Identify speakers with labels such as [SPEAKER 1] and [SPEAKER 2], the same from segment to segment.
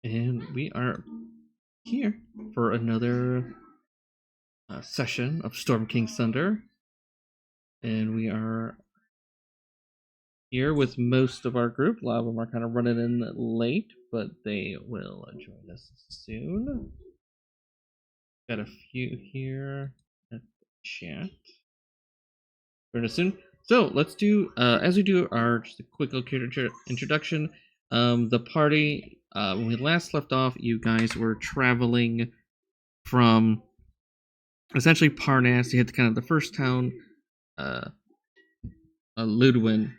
[SPEAKER 1] And we are here for another session of Storm King Thunder. And we are here with most of our group. A lot of them are kind of running in late, but they will join us soon. Got a few here at the chat. Join us soon. So let's do, as we do our just a quick little introduction. The party, when we last left off, you guys were traveling from essentially Parnas. You hit kind of the first town, Ludwin,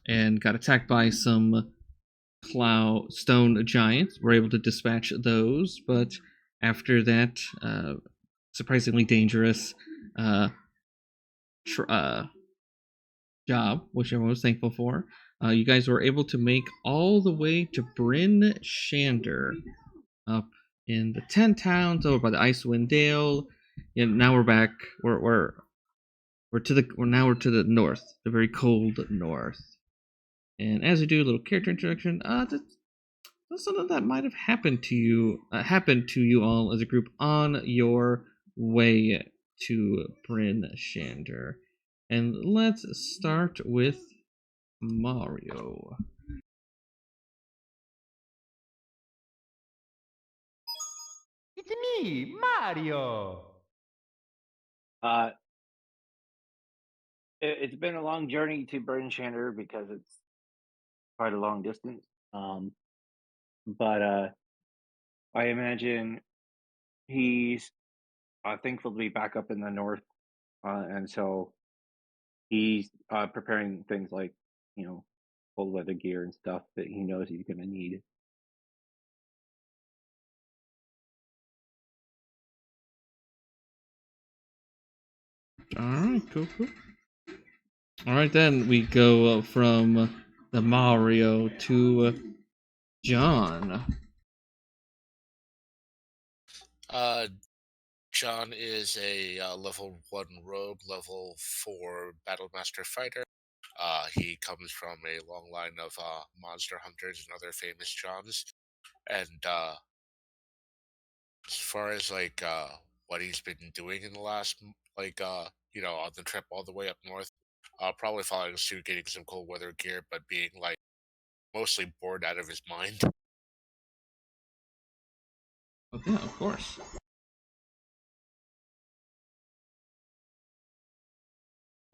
[SPEAKER 1] and got attacked by some stone giants. We're able to dispatch those, but after that, surprisingly dangerous job, which everyone was thankful for. You guys were able to make all the way to Bryn Shander, up in the 10 towns over by the Icewind Dale. And now we're back. We're to the north, the very cold north. And as we do a little character introduction, that's something that might have happened to you all as a group on your way to Bryn Shander. And let's start with Mario.
[SPEAKER 2] It's me, Mario.
[SPEAKER 3] It's been a long journey to Bryn Shander because it's quite a long distance. But I imagine he's thankful to be back up in the north, and so he's preparing things like, cold weather gear and stuff that he knows he's going to need.
[SPEAKER 1] Alright, cool. Alright, then we go from the Mario to Jian.
[SPEAKER 4] Jian is a level 1 rogue, level 4 battlemaster fighter. He comes from a long line of monster hunters and other famous Jians. And as far as what he's been doing in the last on the trip all the way up north, probably following suit, getting some cold weather gear, but being mostly bored out of his mind.
[SPEAKER 1] Oh, yeah, of course.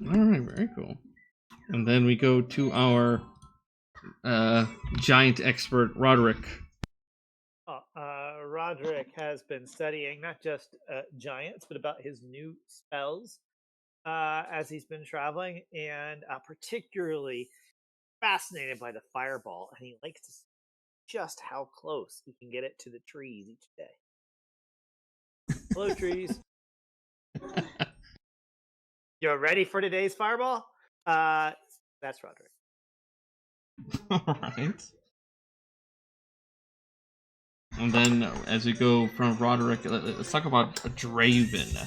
[SPEAKER 1] Alright, very cool. And then we go to our giant expert, Roderick.
[SPEAKER 5] Roderick has been studying not just giants, but about his new spells as he's been traveling, and particularly fascinated by the fireball. And he likes to see just how close he can get it to the trees each day. Hello, trees. You're ready for today's fireball? That's Roderick.
[SPEAKER 1] Alright. And then as we go from Roderick, let's talk about Draven.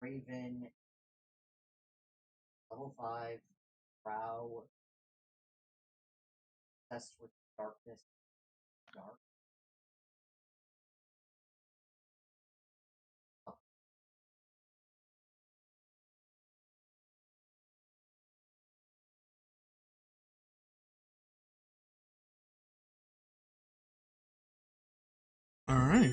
[SPEAKER 6] Draven, level 5, Drow, test with darkness, dark.
[SPEAKER 1] Alright.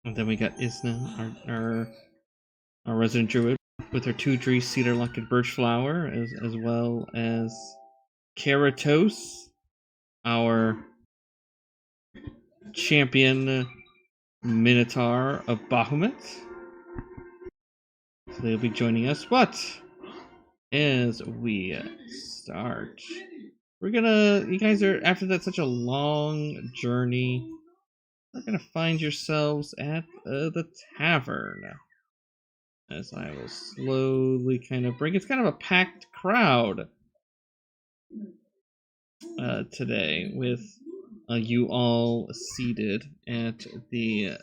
[SPEAKER 1] And then we got Isna, our resident druid, with her 2 cedar locket birch flower, as well as Karatos, our champion Minotaur of Baphomet. So they'll be joining us. But as we start, you guys are, after that such a long journey, we're gonna find yourselves at the tavern. As I will slowly kind of it's kind of a packed crowd today, with you all seated at the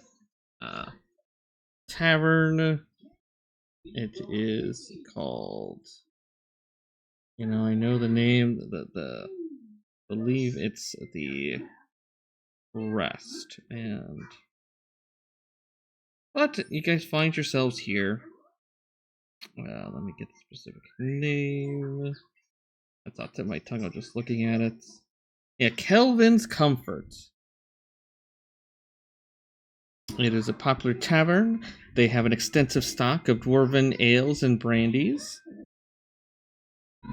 [SPEAKER 1] tavern. It is called You know, I know the name. The believe it's the Rest, and but you guys find yourselves here. Let me get the specific name. That's not tip my tongue. I'm just looking at it. Yeah, Kelvin's Comfort. It is a popular tavern. They have an extensive stock of dwarven ales and brandies.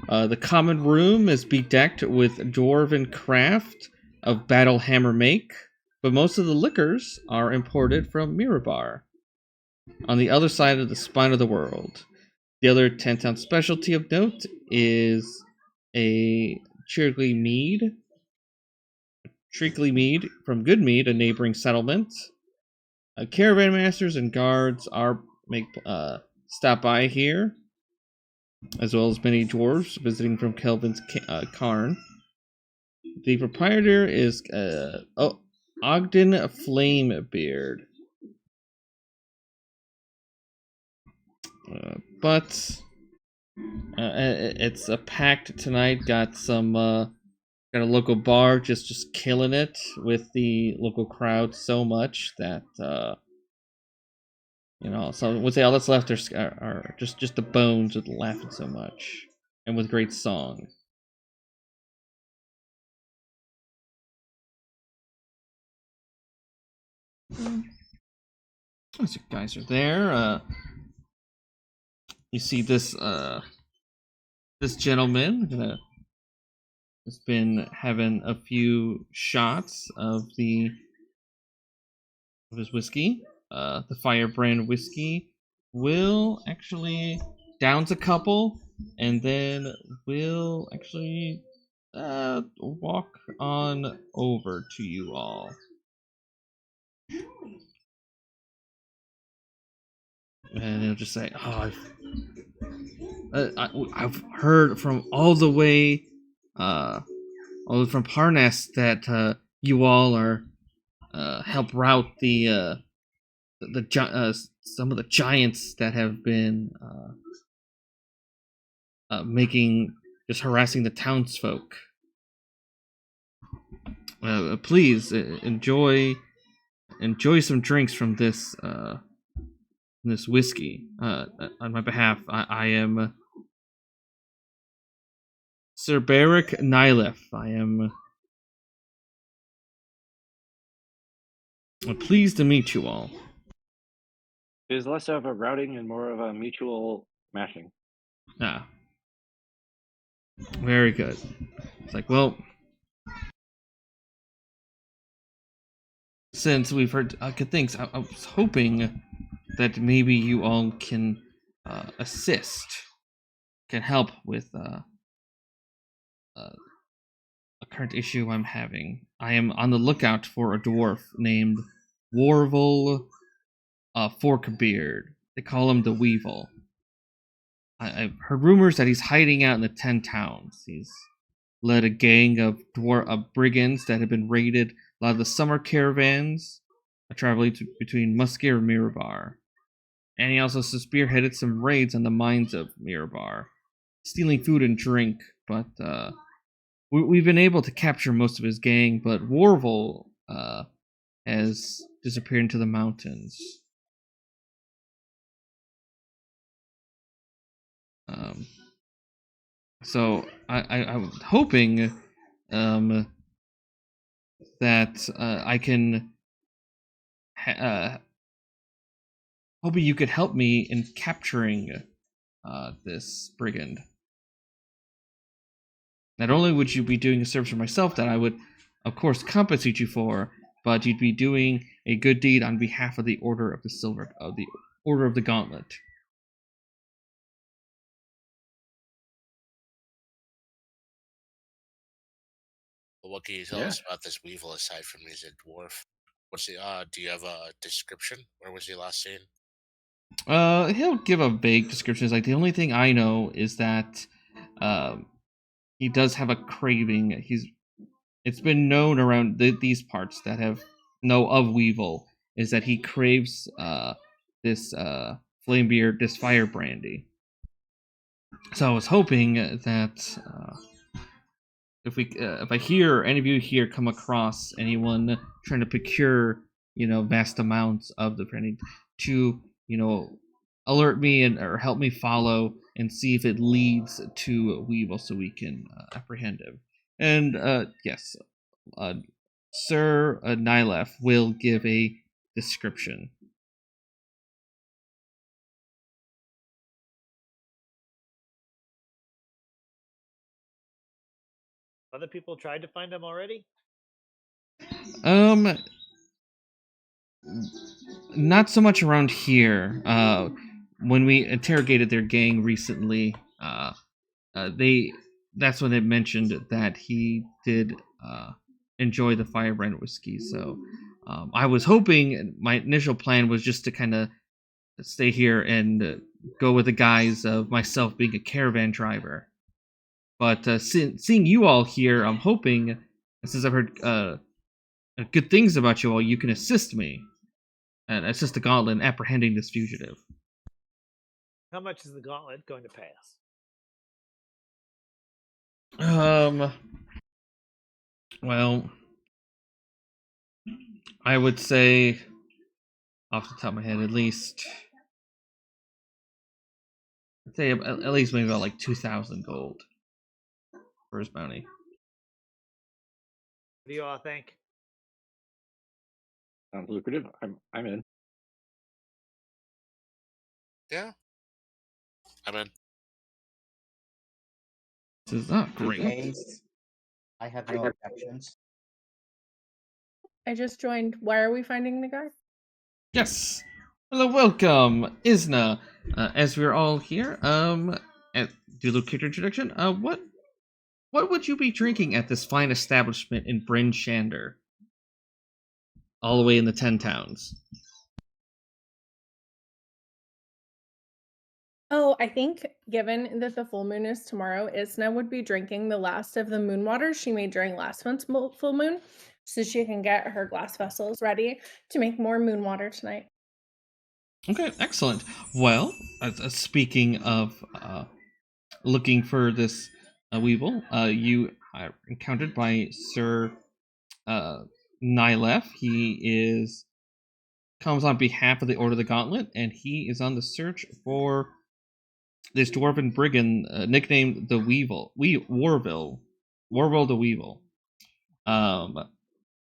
[SPEAKER 1] The common room is bedecked with dwarven craft of battle hammer make, but most of the liquors are imported from Mirabar, on the other side of the spine of the world. The other 10-town specialty of note is a Treacle mead from Goodmead, a neighboring settlement. Caravan masters and guards stop by here, as well as many dwarves visiting from Kelvin's Cairn. The proprietor is Ogden Flamebeard. But it's packed tonight. Got a local bar just killing it with the local crowd so much that so we'll say all that's left are just the bones with laughing so much and with great song. As you guys are there, you see this gentleman has been having a few shots of his whiskey. The Firebrand whiskey will actually downs a couple, and then will actually walk on over to you all. And he'll just say, "Oh, I've heard from all the way, from Parnas that you all are help rout some of the giants that have been harassing the townsfolk. Please enjoy some drinks from this whiskey. On my behalf, I am Sir Beric Nyleth. I am pleased to meet you all."
[SPEAKER 3] It is less of a routing and more of a mutual mashing.
[SPEAKER 1] Ah. Very good. It's like, well, since we've heard good things, I was hoping that maybe you all can can help with a current issue I'm having. I am on the lookout for a dwarf named Warvel Forkbeard. They call him the Weevil. I've heard rumors that he's hiding out in the 10 towns. He's led a gang of brigands that have been raided a lot of the summer caravans traveling between Muskir and Mirabar. And he also spearheaded some raids on the mines of Mirabar, stealing food and drink. But we've been able to capture most of his gang, but Warvel has disappeared into the mountains. So I was hoping that I can hoping you could help me in capturing this brigand. Not only would you be doing a service for myself that I would, of course, compensate you for, but you'd be doing a good deed on behalf of the Order of the Order of the Gauntlet.
[SPEAKER 4] What can you tell us about this Weevil aside from he's a dwarf? What's the do you have a description? Where was he last seen?
[SPEAKER 1] He'll give a vague description. It's like the only thing I know is that he does have a craving. It's been known around these parts that know of Weevil is that he craves this Flamebeard, this fire brandy. So I was hoping that if I hear any of you here come across anyone trying to procure, vast amounts of the printing, to, alert me or help me follow and see if it leads to Weevil so we can apprehend him. And yes, Sir Nylef will give a description.
[SPEAKER 5] Other people tried to find him already?
[SPEAKER 1] Not so much around here. When we interrogated their gang recently, that's when they mentioned that he did enjoy the Firebrand whiskey. So I was hoping, my initial plan was just to kind of stay here and go with the guise of myself being a caravan driver. But seeing you all here, I'm hoping, since I've heard good things about you all, you can assist me and assist the Gauntlet in apprehending this fugitive.
[SPEAKER 5] How much is the Gauntlet going to pay us?
[SPEAKER 1] Well, I would say, off the top of my head, at least, I'd say at least maybe about like 2,000 gold for his bounty.
[SPEAKER 5] What do you all think?
[SPEAKER 3] Sounds lucrative. I'm in.
[SPEAKER 4] Yeah. I'm in.
[SPEAKER 1] This is not great.
[SPEAKER 6] Ace, I have no objections.
[SPEAKER 7] I just joined. Why are we finding the guy?
[SPEAKER 1] Yes. Hello, welcome, Isna. As we're all here, do a little character introduction. What would you be drinking at this fine establishment in Bryn Shander? All the way in the 10 towns.
[SPEAKER 7] Oh, I think given that the full moon is tomorrow, Isna would be drinking the last of the moon water she made during last month's full moon, so she can get her glass vessels ready to make more moon water tonight.
[SPEAKER 1] Okay, excellent. Well, speaking of looking for this Weevil, you are encountered by Sir Nylef. He comes on behalf of the Order of the Gauntlet, and he is on the search for this dwarven brigand nicknamed the Weevil. Warville the Weevil.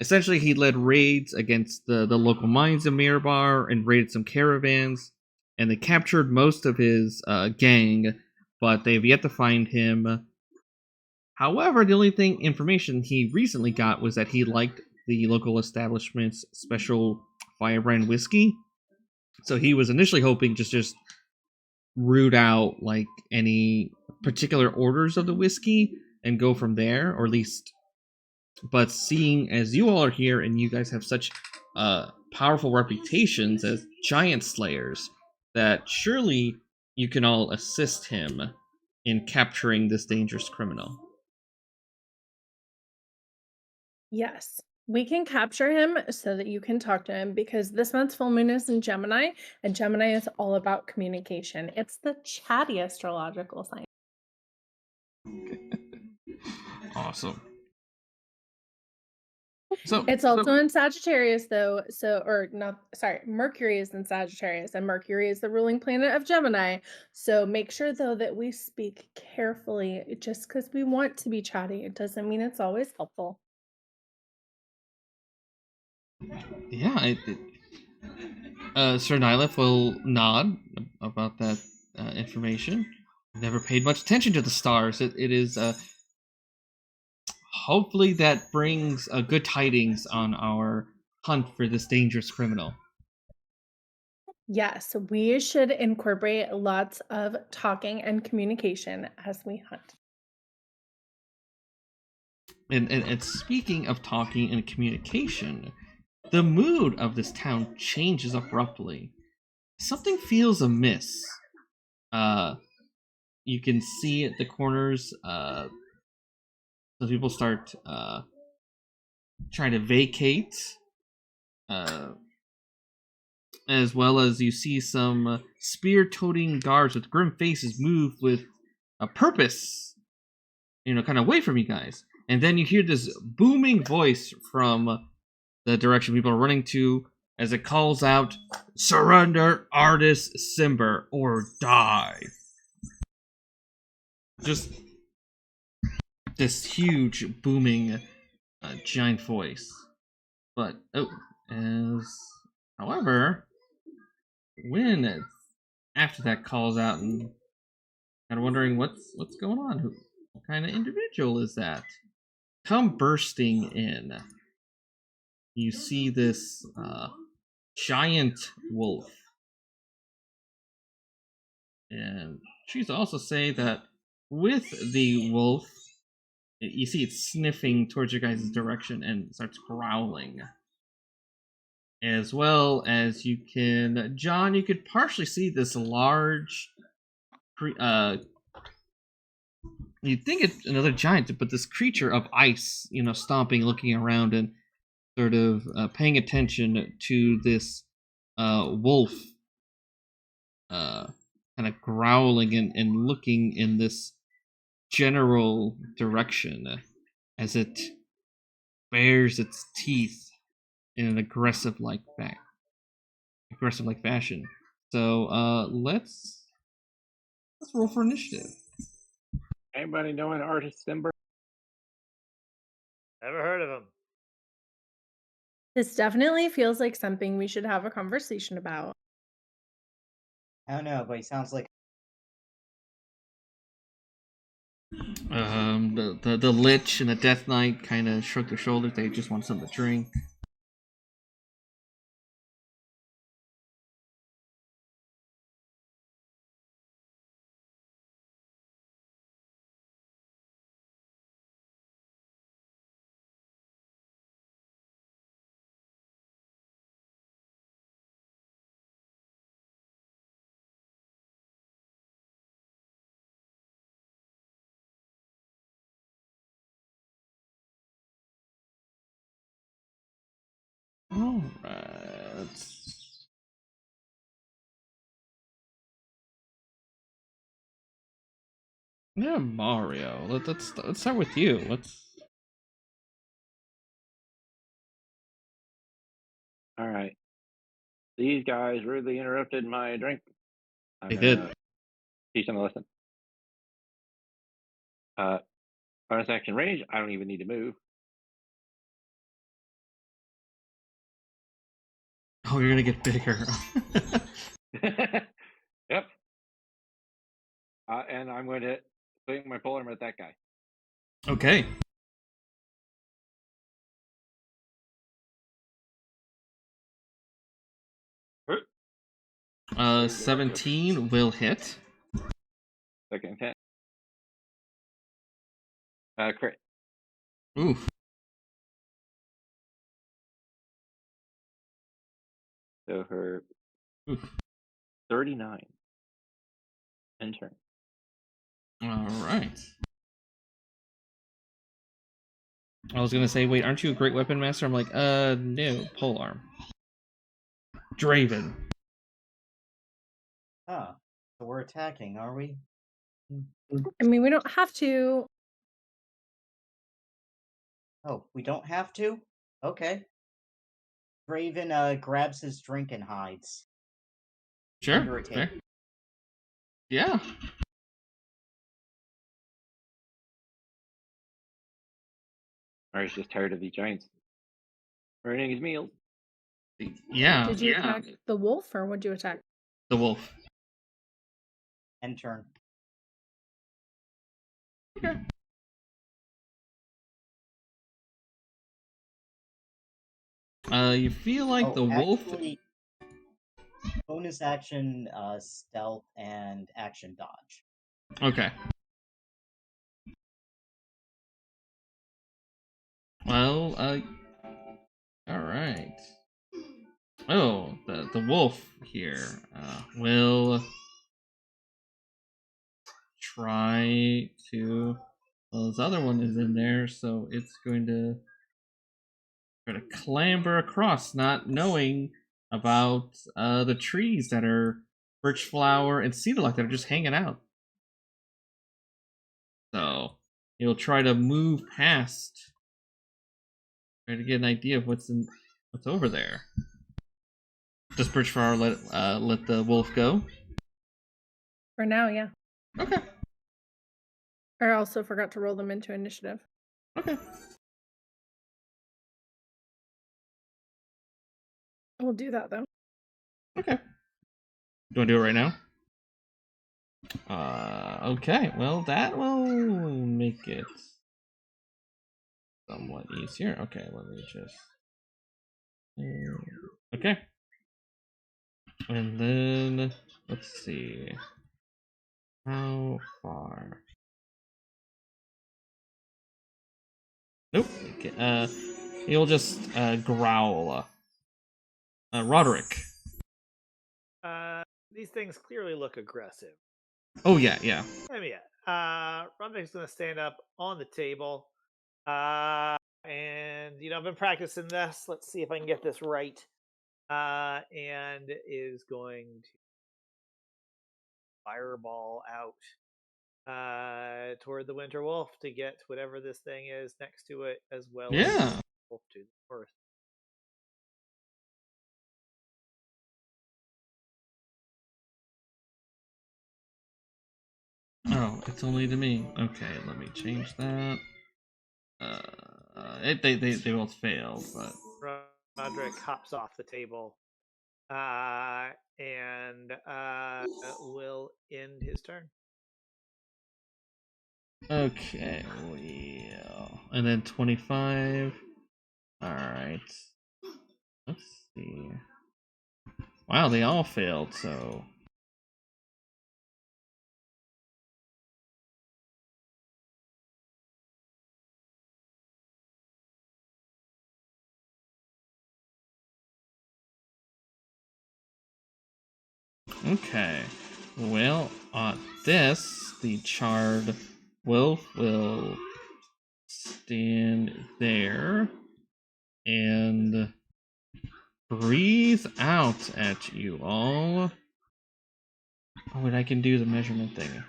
[SPEAKER 1] Essentially, he led raids against the local mines of Mirabar and raided some caravans, and they captured most of his gang, but they've yet to find him. However, the only information he recently got was that he liked the local establishment's special Firebrand whiskey. So he was initially hoping just root out like any particular orders of the whiskey and go from there, or at least. But seeing as you all are here and you guys have such powerful reputations as giant slayers, that surely you can all assist him in capturing this dangerous criminal.
[SPEAKER 7] Yes, we can capture him so that you can talk to him, because this month's full moon is in Gemini, and Gemini is all about communication. It's the chatty astrological sign.
[SPEAKER 1] Awesome.
[SPEAKER 7] It's also in Sagittarius, though. Mercury is in Sagittarius, and Mercury is the ruling planet of Gemini. So make sure, though, that we speak carefully. Just because we want to be chatty, it doesn't mean it's always helpful.
[SPEAKER 1] Yeah, Sir Nylef will nod about that information. Never paid much attention to the stars. It is hopefully that brings good tidings on our hunt for this dangerous criminal.
[SPEAKER 7] Yes, we should incorporate lots of talking and communication as we hunt.
[SPEAKER 1] And speaking of talking and communication, the mood of this town changes abruptly. Something feels amiss. You can see at the corners, the people start trying to vacate, as well as you see some spear-toting guards with grim faces move with purpose, kind of away from you guys. And then you hear this booming voice from the direction people are running to as it calls out, "Surrender, artist Cimber, or die." Just this huge, booming, giant voice. But, however, when after that calls out and kind of wondering what's going on, what kind of individual is that? Come bursting in. You see this giant wolf. And she's also say that with the wolf, you see it sniffing towards your guys' direction and starts growling. As well as you can, John, you could partially see this large, you'd think it's another giant, but this creature of ice, stomping, looking around, and sort of paying attention to this wolf, kind of growling and looking in this general direction as it bares its teeth in an aggressive-like fashion. So let's roll for initiative.
[SPEAKER 3] Anybody know an artist Cimber?
[SPEAKER 5] Never heard of him.
[SPEAKER 7] This definitely feels like something we should have a conversation about.
[SPEAKER 6] I don't know, but he sounds like
[SPEAKER 1] The Lich and the Death Knight kind of shrug their shoulders. They just want something to drink. Alright. Yeah, Mario. Let's start with you.
[SPEAKER 3] All right. These guys rudely interrupted my drink.
[SPEAKER 1] They did.
[SPEAKER 3] Teach them a lesson. Bonus action range. I don't even need to move.
[SPEAKER 1] Oh, you're gonna get bigger.
[SPEAKER 3] Yep. And I'm going to swing my polearm at that guy.
[SPEAKER 1] Okay.
[SPEAKER 3] Hurt.
[SPEAKER 1] 17 will hit.
[SPEAKER 3] Second hit. Crit.
[SPEAKER 1] Oof.
[SPEAKER 3] So her 39. End turn.
[SPEAKER 1] Alright. I was gonna say, wait, aren't you a great weapon master? I'm like, no, polearm. Draven.
[SPEAKER 6] so we're attacking, are we?
[SPEAKER 7] I mean, we don't have to.
[SPEAKER 6] Oh, we don't have to? Okay. Draven grabs his drink and hides. Under
[SPEAKER 1] Sure.
[SPEAKER 6] a
[SPEAKER 1] Fair.
[SPEAKER 6] table.
[SPEAKER 1] Yeah.
[SPEAKER 3] Mario's just tired of these giants earning his meals.
[SPEAKER 1] Yeah.
[SPEAKER 7] Did you attack the wolf, or would you attack?
[SPEAKER 1] The wolf.
[SPEAKER 6] End turn.
[SPEAKER 1] Okay. You feel like the wolf.
[SPEAKER 6] Actually, bonus action, stealth, and action dodge.
[SPEAKER 1] Okay. Well, alright. Oh, the wolf here will try to. Well, this other one is in there, so it's going to try to clamber across, not knowing about the trees that are birch flower and cedar that are just hanging out. So he'll try to move past, try to get an idea of what's over there. Does Bridgefire let the wolf go?
[SPEAKER 7] For now, yeah.
[SPEAKER 1] Okay.
[SPEAKER 7] I also forgot to roll them into initiative.
[SPEAKER 1] Okay.
[SPEAKER 7] We'll do that though.
[SPEAKER 1] Okay. Do you want to do it right now? Okay. Well, that will make it somewhat easier. Okay, let me just. Okay. And then let's see. How far? Nope. Okay. He'll just growl. Roderick.
[SPEAKER 5] These things clearly look aggressive.
[SPEAKER 1] Oh yeah, yeah.
[SPEAKER 5] I mean, Roderick's gonna stand up on the table. And I've been practicing this. Let's see if I can get this right. And is going to fireball out toward the Winter Wolf to get whatever this thing is next to it, as well as
[SPEAKER 1] Yeah.
[SPEAKER 5] the wolf to the north.
[SPEAKER 1] Oh, it's only to me. Okay, let me change that. They both failed, but
[SPEAKER 5] Roderick hops off the table and will end his turn.
[SPEAKER 1] okay, well, and then 25. All right. Let's see. Wow, they all failed. So. Okay, well, this, the charred wolf will stand there and breathe out at you all. Oh, and I can do the measurement thing.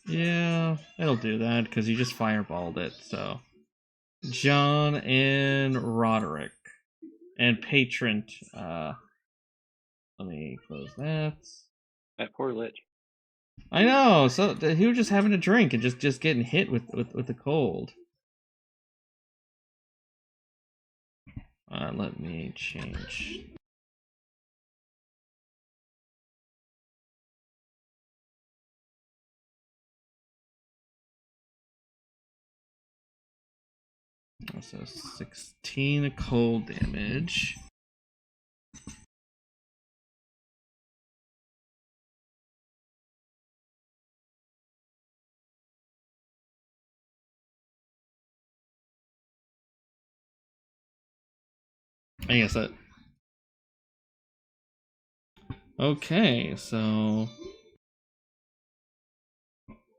[SPEAKER 1] Yeah, it'll do that because you just fireballed it. So, Jian and Roderick and Patron. Let me close that.
[SPEAKER 3] That poor lich.
[SPEAKER 1] I know. So he was just having a drink and just getting hit with the cold. Let me change. So 16 cold damage. I guess that. Okay, so.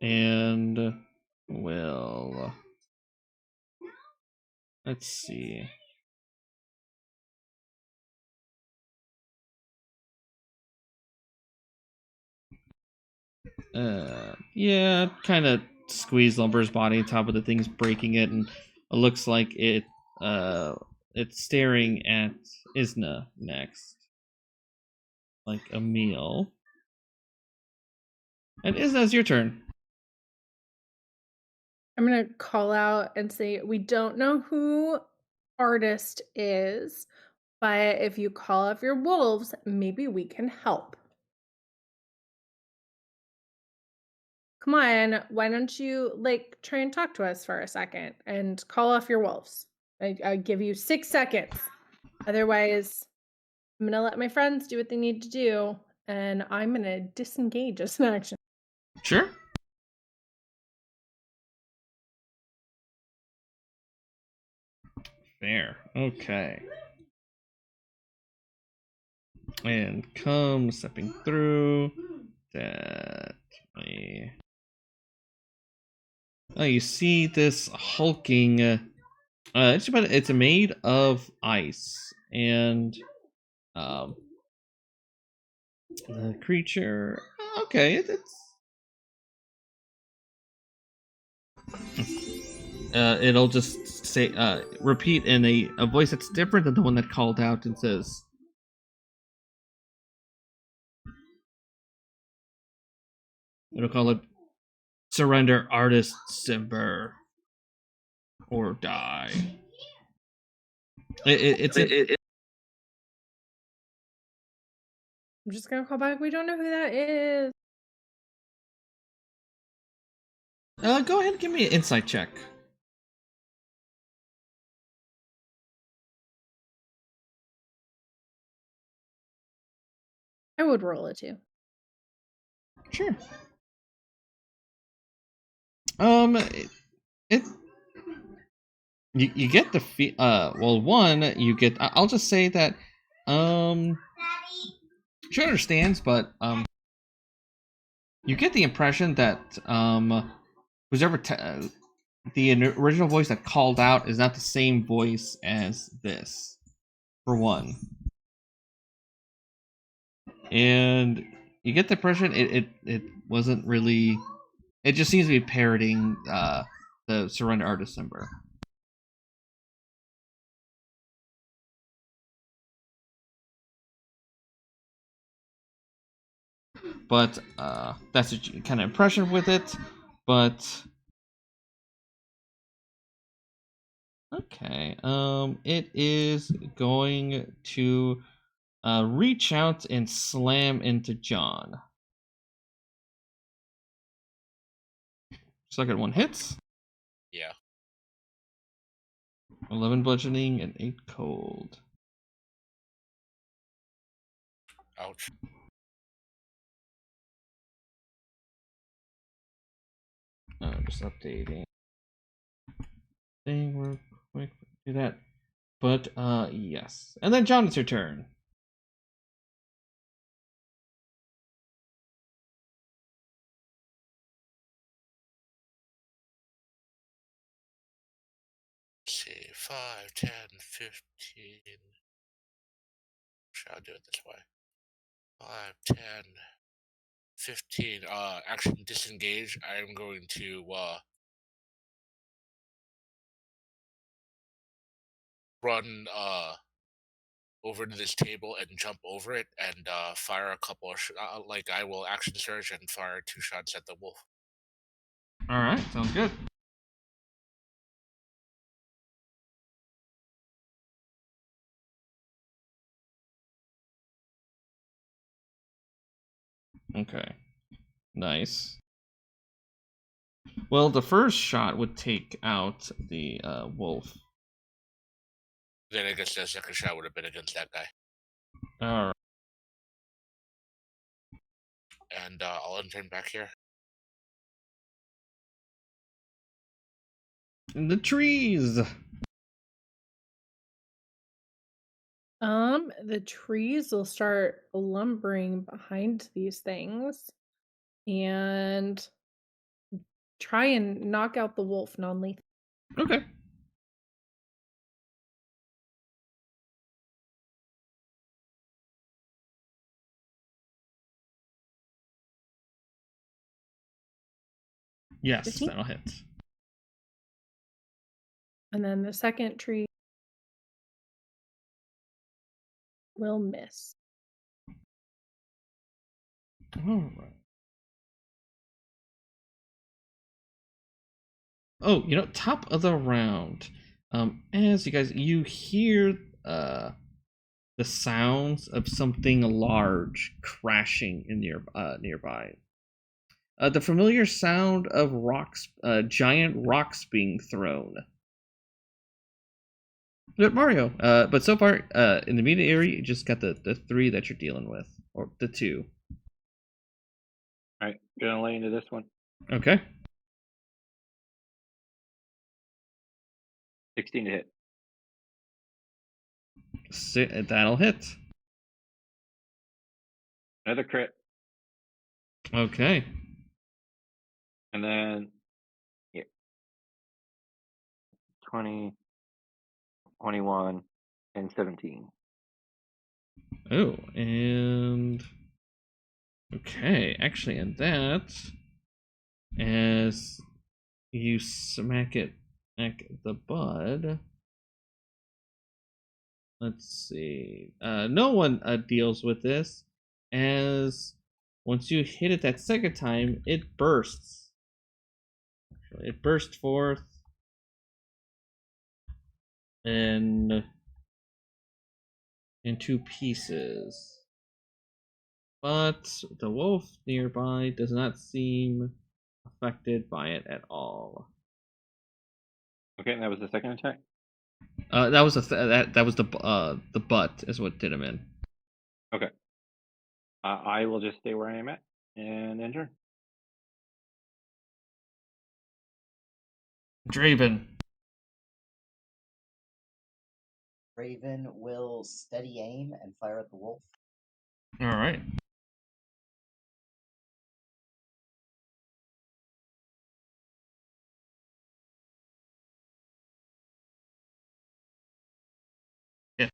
[SPEAKER 1] And. Well. Let's see. Yeah, kind of squeeze Lumber's body on top of the thing's breaking it, and it looks like it's staring at Isna next. Like a meal. And Isna, it's your turn.
[SPEAKER 7] I'm going to call out and say, we don't know who artist is, but if you call off your wolves, maybe we can help. Come on, why don't you try and talk to us for a second and call off your wolves? I give you 6 seconds. Otherwise, I'm gonna let my friends do what they need to do, and I'm gonna disengage as an action.
[SPEAKER 1] Sure. Fair. Okay. And come stepping through. That way. Oh, you see this hulking. It's made of ice, and the creature. Okay, it'll just say repeat in a voice that's different than the one that called out and says, it'll call it surrender artist Cimber or die.
[SPEAKER 7] I'm just gonna call back. We don't know who that is.
[SPEAKER 1] Go ahead and give me an insight check.
[SPEAKER 7] I would roll it too.
[SPEAKER 1] Sure. You get the well, one, you get, I'll just say that she understands, but you get the impression that whoever the original voice that called out is not the same voice as this, for one. And you get the impression it wasn't really, it just seems to be parroting the surrender artist Cimber. But that's a kind of impression with it. But okay, it is going to reach out and slam into Jian. Second one hits.
[SPEAKER 4] Yeah.
[SPEAKER 1] 11 bludgeoning and 8 cold.
[SPEAKER 4] Ouch.
[SPEAKER 1] Just updating thing real quick. Do that. But yes. And then John, it's your turn.
[SPEAKER 4] Let's see, 5, 10, 15. Shall I do it this way? 5, 10, 15. Action disengage. I am going to run over to this table and jump over it and fire a couple of like I will action surge and fire 2 shots at the wolf.
[SPEAKER 1] All right, sounds good. Okay, nice. Well, the first shot would take out the wolf.
[SPEAKER 4] Then I guess the second shot would have been against that guy.
[SPEAKER 1] All right.
[SPEAKER 4] And I'll turn back here.
[SPEAKER 1] In the trees.
[SPEAKER 7] The trees will start lumbering behind these things and try and knock out the wolf non-lethal.
[SPEAKER 1] Okay. Yes,
[SPEAKER 7] 15?
[SPEAKER 1] that'll hit.
[SPEAKER 7] And then the second tree will miss.
[SPEAKER 1] All right. Oh, top of the round. As you hear the sounds of something large crashing in nearby. The familiar sound of rocks, giant rocks being thrown. But Mario, but so far, in the immediate area, you just got the 3 that you're dealing with, or the 2.
[SPEAKER 3] All right, gonna lay into this one.
[SPEAKER 1] Okay.
[SPEAKER 3] 16 to hit.
[SPEAKER 1] That'll hit.
[SPEAKER 3] Another crit.
[SPEAKER 1] Okay.
[SPEAKER 3] And then 20, 21, and 17.
[SPEAKER 1] Oh, and okay, actually, and that as you smack the bud. Let's see. No one deals with this, as once you hit it that second time, it bursts. Actually, it bursts forth and in two pieces. But the wolf nearby does not seem affected by it at all.
[SPEAKER 3] Okay, and that was the second attack?
[SPEAKER 1] That was that was the butt is what did him in.
[SPEAKER 3] Okay. I will just stay where I am at and enter.
[SPEAKER 1] Draven.
[SPEAKER 6] Raven will steady aim and fire at the wolf.
[SPEAKER 1] All right. Yeah.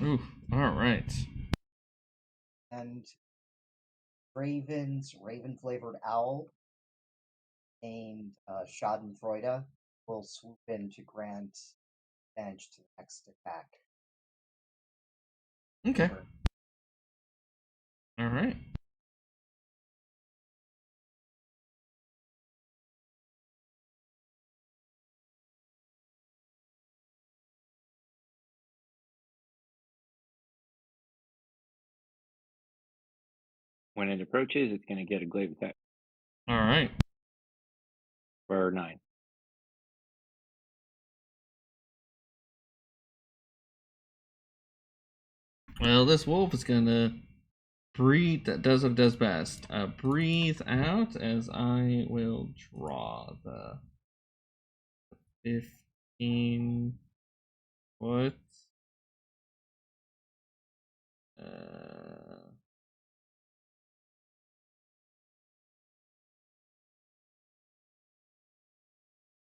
[SPEAKER 1] Ooh. All right.
[SPEAKER 6] And Raven's raven-flavored owl named Schadenfreude will swoop in to grant advantage to the next attack.
[SPEAKER 1] Okay. All right.
[SPEAKER 3] When it approaches, it's going to get a glaive attack
[SPEAKER 1] All right.
[SPEAKER 3] for 9.
[SPEAKER 1] Well, this wolf is gonna breathe. That does what it does best. Breathe out as I will draw the 15 foot.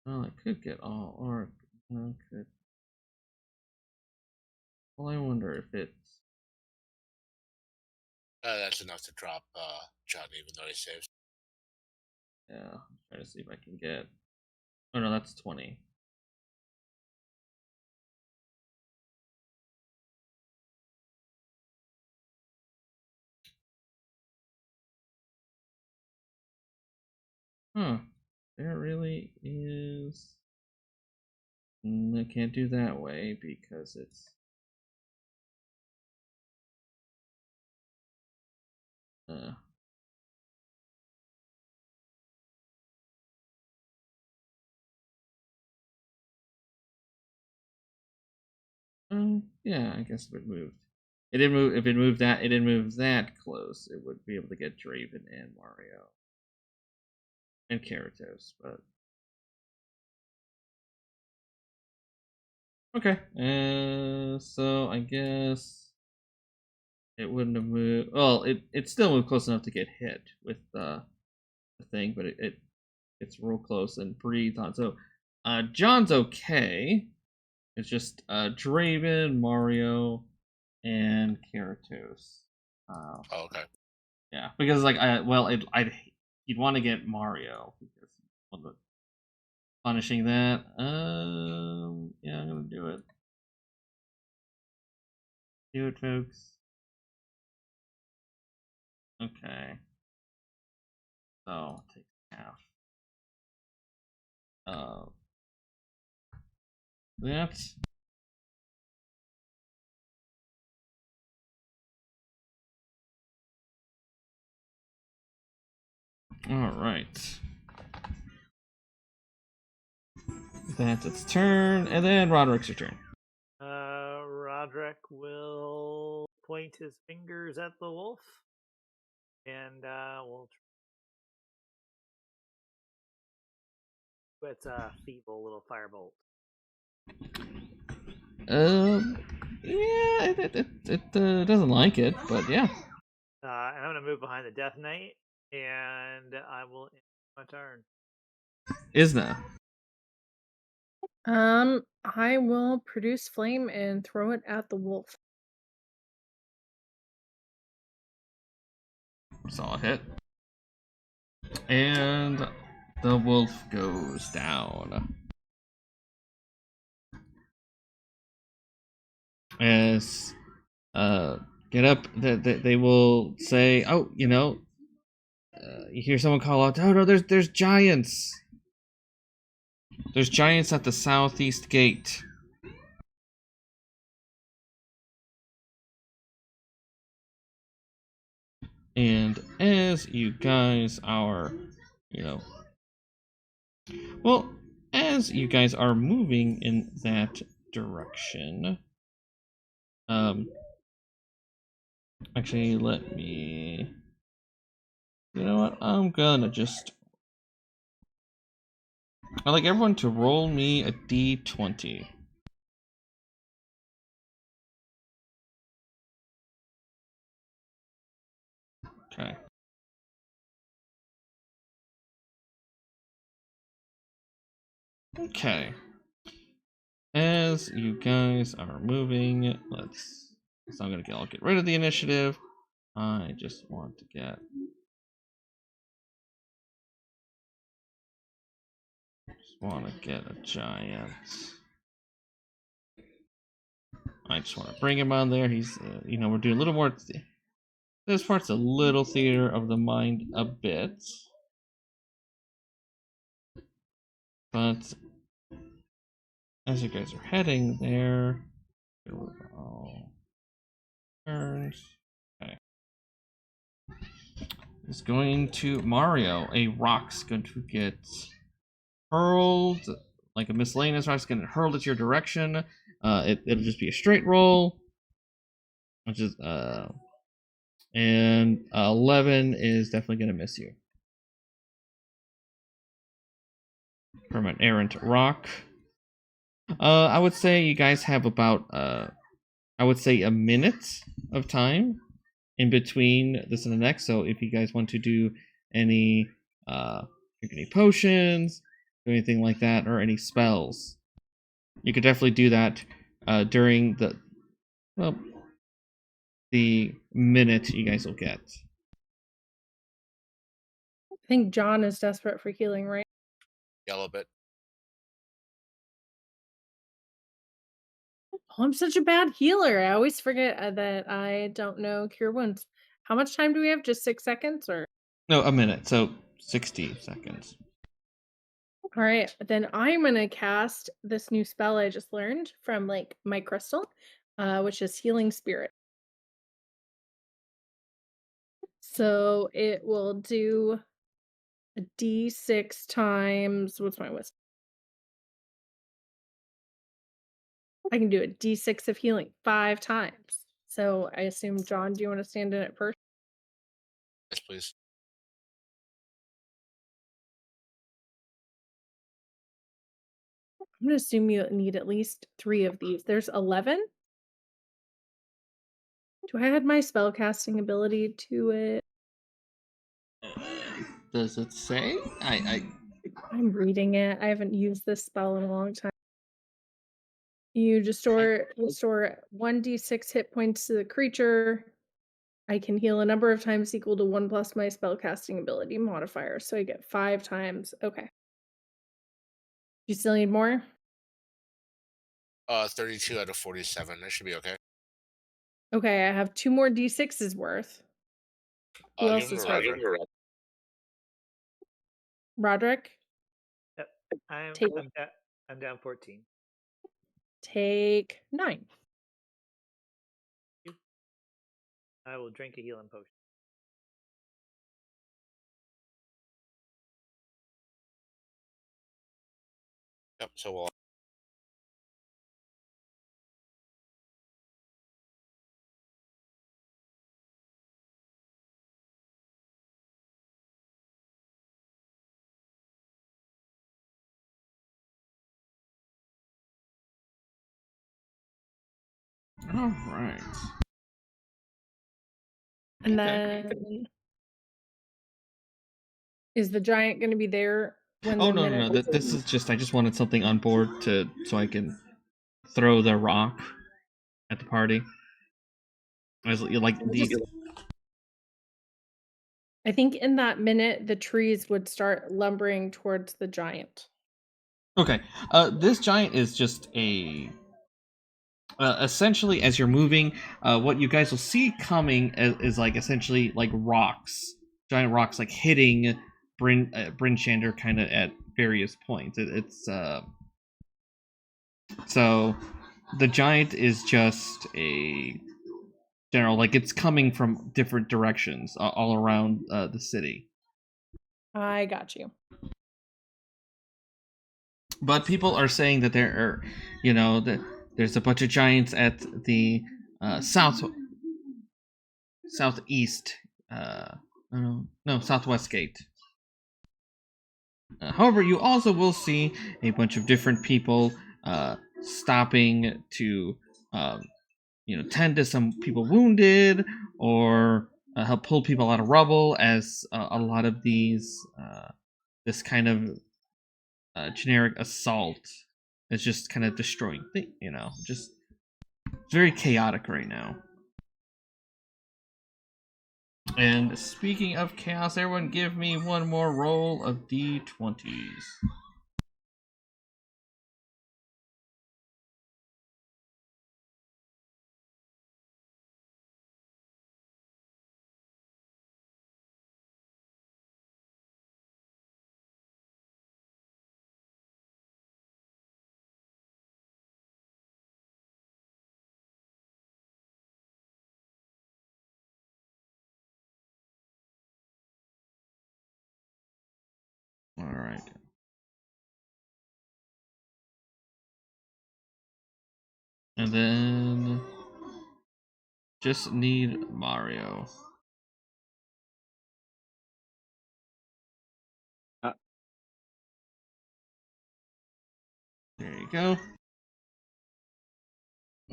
[SPEAKER 1] Well, I could get all, or I could. Well, I wonder if it's.
[SPEAKER 4] That's enough to drop John, even though he saves.
[SPEAKER 1] Yeah, I'm trying to see if I can get. Oh no, that's 20. Huh. There really is. I can't do that way because it's. Yeah, I guess if it moved. It didn't move. If it moved that, it didn't move that close. It would be able to get Draven and Mario and Karatos, but okay. So I guess it wouldn't have moved. Well, it still moved close enough to get hit with the thing, but it's real close and breathed on. So, John's okay. It's just Draven, Mario, and Karatos.
[SPEAKER 4] Oh, okay.
[SPEAKER 1] Yeah, because like you'd want to get Mario because of the punishing that. Yeah, I'm gonna do it. Do it, folks. Okay. So I'll take half. That. All right. That's its turn, and then Roderick's your turn.
[SPEAKER 5] Roderick will point his fingers at the wolf, and we'll. It's a feeble little firebolt.
[SPEAKER 1] Yeah, it doesn't like it, but yeah.
[SPEAKER 5] And I'm gonna move behind the Death Knight, and I will end my turn.
[SPEAKER 1] Isna.
[SPEAKER 7] I will produce flame and throw it at the wolf.
[SPEAKER 1] Solid hit. And the wolf goes down. As get up, they will say, "Oh, you know." You hear someone call out, "Oh no, there's giants! There's giants at the southeast gate." And as you guys are, as you guys are moving in that direction, actually, let me. You know what? I'm gonna just. I'd like everyone to roll me a d20. Okay. Okay. As you guys are moving, so I'll get rid of the initiative. I just want to get. A giant. I just want to bring him on there. He's, we're doing a little more. This part's a little theater of the mind a bit. But as you guys are heading there, all turns. Okay. It's going to Mario. A rock's going to get hurled, like a miscellaneous rock's going to hurled at your direction. It'll just be a straight roll, which is and 11 is definitely going to miss you from an errant rock. I would say you guys have about I would say a minute of time in between this and the next. So if you guys want to do any drink any potions, do anything like that, or any spells, you could definitely do that during the minute you guys will get.
[SPEAKER 7] I think John is desperate for healing, right?
[SPEAKER 4] Yellow bit.
[SPEAKER 7] Oh, I'm such a bad healer. I always forget that I don't know cure wounds. How much time do we have? Just 6 seconds, or?
[SPEAKER 1] No, a minute. So 60 seconds.
[SPEAKER 7] All right, then I'm gonna cast this new spell I just learned from my crystal, which is Healing Spirit. So it will do a d6 times. What's my wisdom? I can do a d6 of healing 5 times. So I assume, John, do you want to stand in it first?
[SPEAKER 4] Yes, please.
[SPEAKER 7] I'm going to assume you need at least 3 of these. There's 11. Do I add my spellcasting ability to it?
[SPEAKER 1] Does it say?
[SPEAKER 7] I'm reading it. I haven't used this spell in a long time. You just restore 1d6 hit points to the creature. I can heal a number of times equal to 1 plus my spellcasting ability modifier. So I get 5 times. Okay. You still need more?
[SPEAKER 4] 32 out of 47. That should be okay.
[SPEAKER 7] Okay, I have 2 more d6s worth. Who else is Roderick? Roderick?
[SPEAKER 5] Yep. I'm down 14.
[SPEAKER 7] Take 9.
[SPEAKER 5] I will drink a healing potion.
[SPEAKER 4] Yep, so we'll
[SPEAKER 1] All right.
[SPEAKER 7] And
[SPEAKER 1] Okay.
[SPEAKER 7] then, is the giant going to be there when
[SPEAKER 1] Oh
[SPEAKER 7] the
[SPEAKER 1] no, no,
[SPEAKER 7] minute?
[SPEAKER 1] no. This is just I just wanted something on board so I can throw the rock at the party. As like the
[SPEAKER 7] I think in that minute the trees would start lumbering towards the giant.
[SPEAKER 1] Okay. This giant is just a essentially as you're moving. What you guys will see coming is like essentially like rocks, giant rocks, like hitting Bryn Shander kind of at various points. It's so the giant is just a general, like it's coming from different directions all around the city.
[SPEAKER 7] I got you.
[SPEAKER 1] But people are saying that there are, that there's a bunch of giants at the southeast, southwest gate. However, you also will see a bunch of different people stopping to, tend to some people wounded or help pull people out of rubble, as a lot of these, this kind of generic assault is just kind of destroying things, just very chaotic right now. And speaking of chaos, everyone give me one more roll of d20s. All right. And then just need Mario. There you go.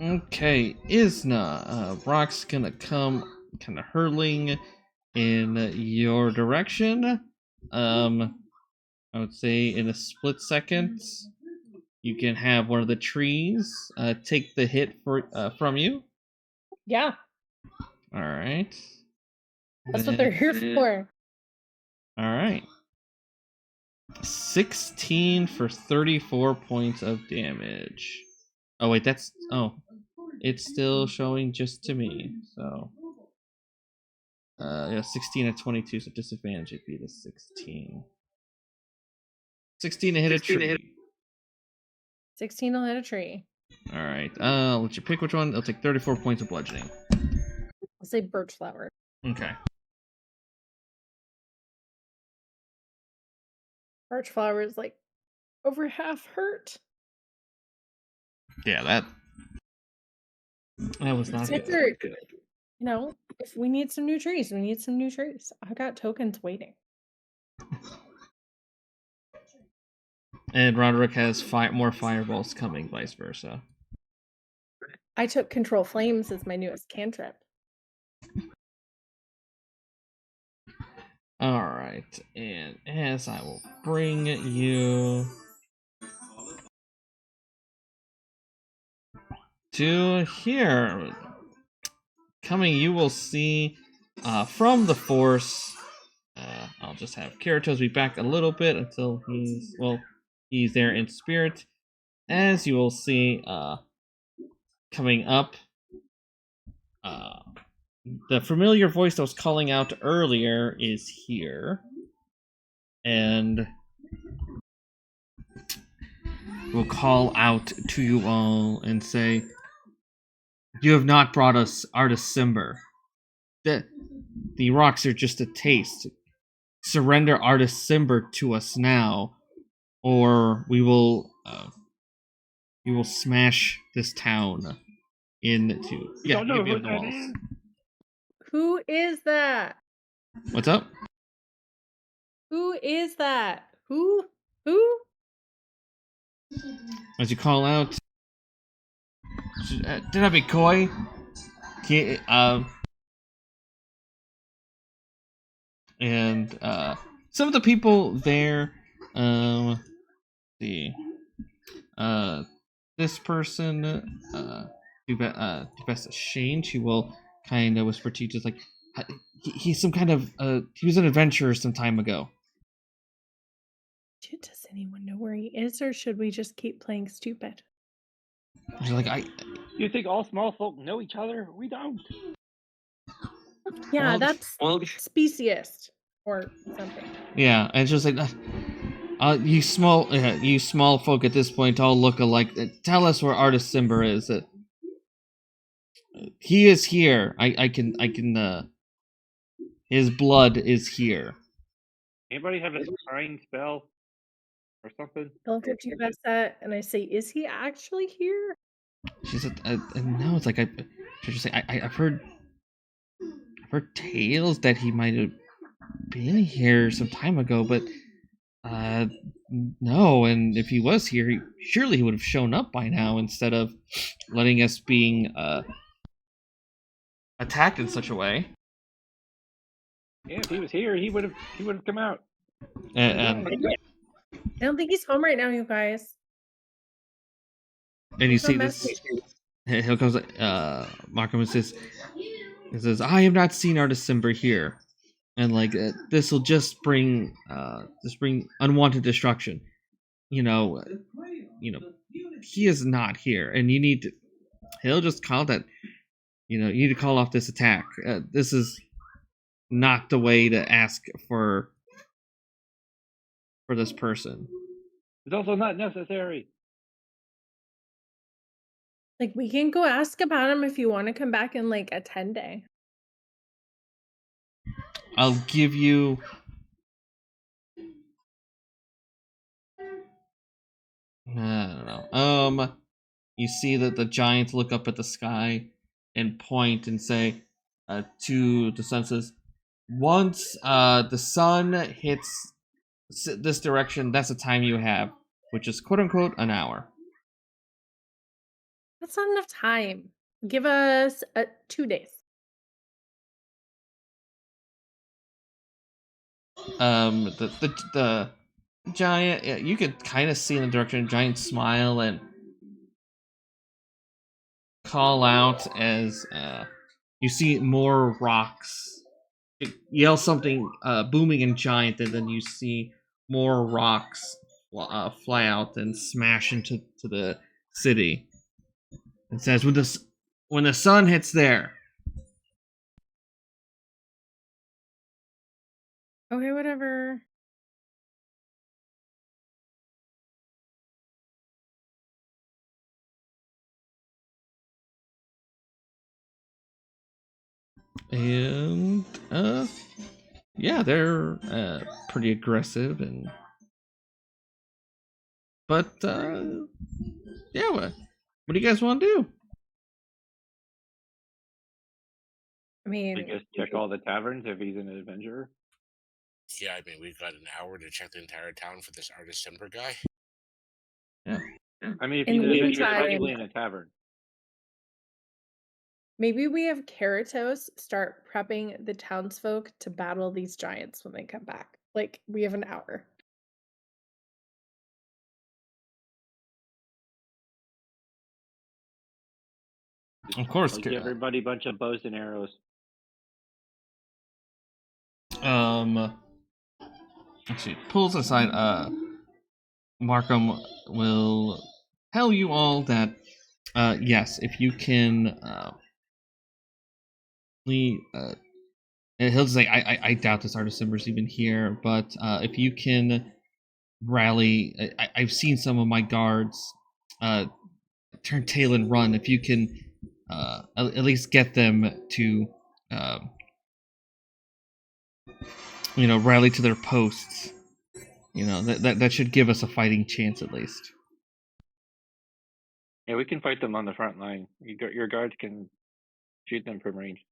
[SPEAKER 1] Okay, Isna. Brock's gonna come kind of hurling in your direction. I would say in a split second, you can have one of the trees take the hit from you.
[SPEAKER 7] Yeah.
[SPEAKER 1] All right.
[SPEAKER 7] That's what they're here for.
[SPEAKER 1] All right. 16 for 34 points of damage. Oh wait, it's still showing just to me. So 16 at 22, so disadvantage would be the 16. 16 to hit a tree.
[SPEAKER 7] 16 will hit a tree.
[SPEAKER 1] All right. I'll let you pick which one. It'll take 34 points of bludgeoning.
[SPEAKER 7] I'll say birch flower.
[SPEAKER 1] Okay.
[SPEAKER 7] Birch flower is like over half hurt.
[SPEAKER 1] Yeah, that was not good.
[SPEAKER 7] If we need some new trees, we need some new trees. I've got tokens waiting.
[SPEAKER 1] And Roderick has more fireballs coming, vice versa.
[SPEAKER 7] I took Control Flames as my newest cantrip.
[SPEAKER 1] Alright, and as I will bring you to here. Coming, you will see from the Force. I'll just have Karatos be back a little bit until he's there in spirit. As you will see, coming up, the familiar voice that was calling out earlier is here, and will call out to you all and say, "You have not brought us Artist Cimber. The rocks are just a taste. Surrender Artist Cimber to us now, or we will smash this town into." Yeah, you can be on the walls.
[SPEAKER 7] Who is that?
[SPEAKER 1] What's up?
[SPEAKER 7] Who is that? Who?
[SPEAKER 1] As you call out, Do not be coy. And some of the people there, see, this person, Professor Shane, she will kind of whisper to you, just like, he's some kind of, he was an adventurer some time ago.
[SPEAKER 7] Does anyone know where he is, or should we just keep playing stupid?
[SPEAKER 1] She's like,
[SPEAKER 3] You think all small folk know each other? We don't.
[SPEAKER 7] Yeah,
[SPEAKER 1] Well,
[SPEAKER 7] that's speciest or something.
[SPEAKER 1] Yeah, and it's just like, you small folk at this point all look alike. Tell us where Artist Cimber is. He is here. I can. His blood is here.
[SPEAKER 3] Anybody have a scrying spell or something?
[SPEAKER 7] I look at you, Vesta, and I say, "Is he actually here?"
[SPEAKER 1] She said, "No." It's like should just say, I've heard tales that he might have been here some time ago, but no. And if he was here, surely he would have shown up by now instead of letting us being attacked in such a way."
[SPEAKER 3] Yeah, if he was here, he would have come out.
[SPEAKER 1] And
[SPEAKER 7] I don't think he's home right now, you guys.
[SPEAKER 1] you see this. Here comes Markham and says, "I have not seen Artist Cimber here, and like this will just bring unwanted destruction. You know, he is not here, and you need to. He'll just call that. You need to call off this attack. This is not the way to ask for this person.
[SPEAKER 3] It's also not necessary.
[SPEAKER 7] Like, we can go ask about him if you want to come back in like a 10-day.
[SPEAKER 1] I'll give you." I don't know. You see that the giants look up at the sky and point and say to the sun, says, "Once the sun hits this direction, that's the time you have, which is quote unquote an hour."
[SPEAKER 7] That's not enough time. Give us 2 days.
[SPEAKER 1] The giant, you could kind of see in the direction of giant smile and call out as you see more rocks. Yell something booming and giant, and then you see more rocks fly out and smash into the city. It says, when the sun hits there."
[SPEAKER 7] Okay, whatever.
[SPEAKER 1] And yeah, they're pretty aggressive, and but yeah, what do you guys want to do?
[SPEAKER 7] I mean,
[SPEAKER 3] I guess check all the taverns if he's an adventurer.
[SPEAKER 4] Yeah, I mean, we've got an hour to check the entire town for this Artist Cimber guy.
[SPEAKER 1] Yeah.
[SPEAKER 3] I mean, if
[SPEAKER 7] In the
[SPEAKER 3] he's
[SPEAKER 7] meantime-
[SPEAKER 3] actually in a tavern.
[SPEAKER 7] maybe we have Karatos start prepping the townsfolk to battle these giants when they come back. Like, we have an hour.
[SPEAKER 1] Of course.
[SPEAKER 3] I'll give everybody a bunch of bows and arrows.
[SPEAKER 1] Actually, pulls aside. Markham will tell you all that yes, if you can and he'll just say, I doubt this Artist Cimber's even here, but if you can rally, I've seen some of my guards turn tail and run. If you can at least get them to rally to their posts, that should give us a fighting chance at least.
[SPEAKER 3] Yeah, we can fight them on the front line. Your guards can shoot them from range.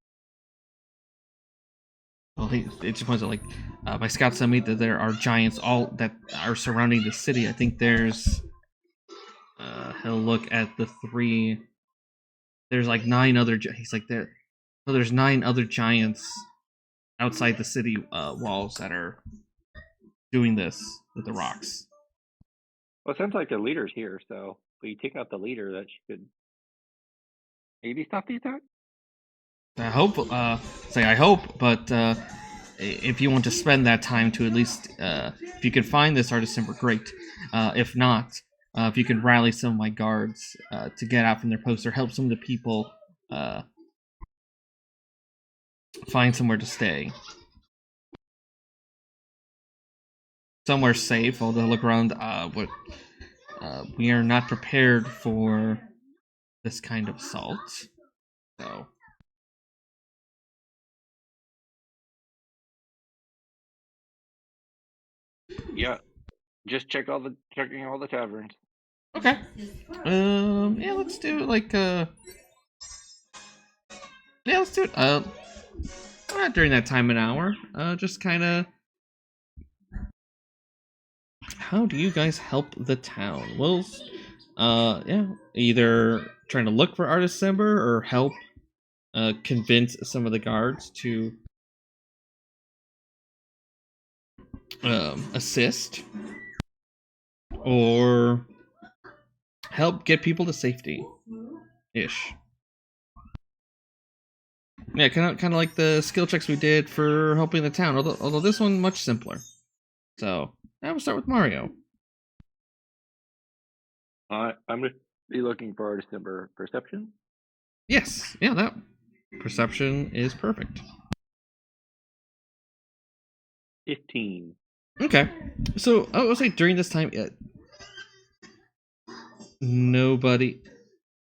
[SPEAKER 1] Well, it just points out, like, my scouts tell me that there are giants all that are surrounding the city. I think there's he'll look at the 3 there's like 9 other. He's like there. So there's 9 other giants outside the city walls that are doing this with the rocks.
[SPEAKER 3] Well, it sounds like the leader's here, so if we take out the leader, that should maybe stop the attack.
[SPEAKER 1] I hope. I hope, but if you want to spend that time to at least, if you can find this artist Cimber, great. If not, if you can rally some of my guards to get out from their posts or help some of the people find somewhere to stay. Somewhere safe, although look around, we are not prepared for this kind of assault. So.
[SPEAKER 3] Yeah, just checking all the taverns.
[SPEAKER 1] Okay. Yeah, let's do it like yeah, let's do it during that time an hour. Just kind of. How do you guys help the town? Well, yeah, either trying to look for Artist Cimber or help convince some of the guards to assist, or help get people to safety, ish. Yeah, kind of like the skill checks we did for helping the town. Although this one much simpler. So I will start with Mario.
[SPEAKER 3] I'm gonna be looking for Artist Cimber. Perception.
[SPEAKER 1] Yes, yeah, that perception is perfect.
[SPEAKER 3] 15.
[SPEAKER 1] Okay, so I would say during this time, nobody.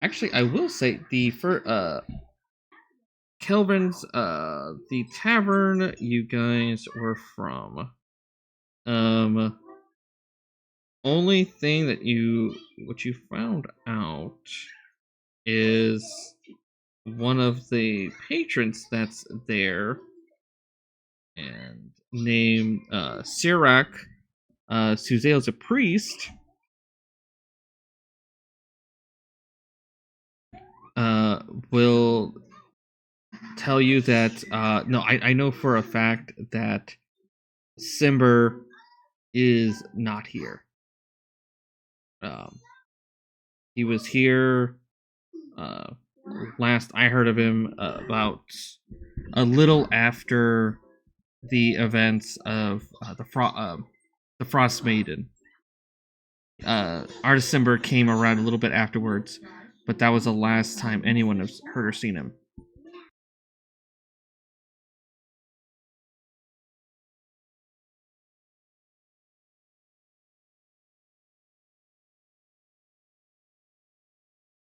[SPEAKER 1] Actually, I will say Kelvin's the tavern you guys were from. Only thing that you found out is one of the patrons that's there, and named Sirac Suzale's a priest. Will tell you that no, I know for a fact that Cimber is not here. He was here last I heard of him about a little after the events of the Frost Maiden. Artist Cimber came around a little bit afterwards, but that was the last time anyone has heard or seen him.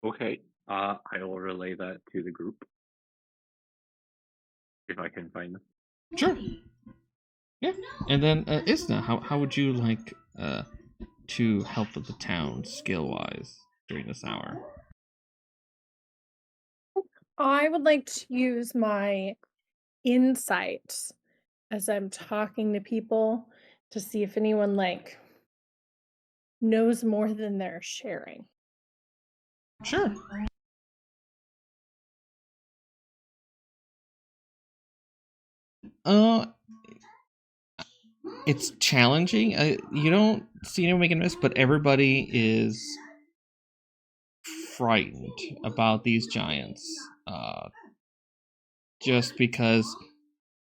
[SPEAKER 3] Okay. I will relay that to the group if I can find them.
[SPEAKER 1] Sure. Yeah. And then Isna, how would you like to help with the town skill wise during this hour?
[SPEAKER 7] I would like to use my insight as I'm talking to people to see if anyone knows more than they're sharing.
[SPEAKER 1] Sure. It's challenging. You don't see anyone making a miss, but everybody is frightened about these giants. Just because